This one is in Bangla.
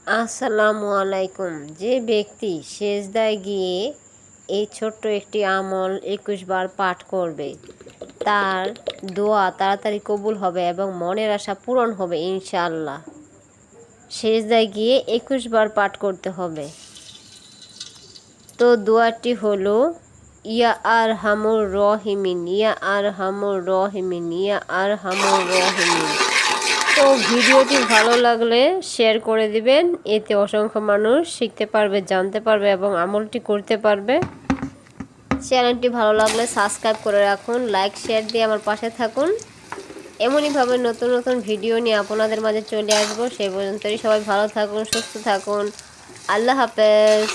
আসসালামু আলাইকুম। যে ব্যক্তি সেজদায় গিয়ে এই ছোট্ট একটি আমল 21 বার পাঠ করবে, তার দোয়া তাড়াতাড়ি কবুল হবে এবং মনের আশা পূরণ হবে ইনশাআল্লাহ। সেজদায় গিয়ে 21 বার পাঠ করতে হবে। তো দোয়াটি হলো ইয়া আরহামুর রহিমিন, ইয়া আরহামুর রহিমিন, ইয়া আরহামুর রহিমিন। তো ভিডিওটি ভালো লাগলে শেয়ার করে দিবেন, এতে অসংখ্য মানুষ শিখতে পারবে, জানতে পারবে এবং আমলটি করতে পারবে। চ্যানেলটি ভালো লাগলে সাবস্ক্রাইব করে রাখুন, লাইক শেয়ার দিয়ে আমার পাশে থাকুন। এমনইভাবে নতুন নতুন ভিডিও নিয়ে আপনাদের মাঝে চলে আসবো। সেই পর্যন্তই সবাই ভালো থাকুন, সুস্থ থাকুন। আল্লাহ হাফেজ।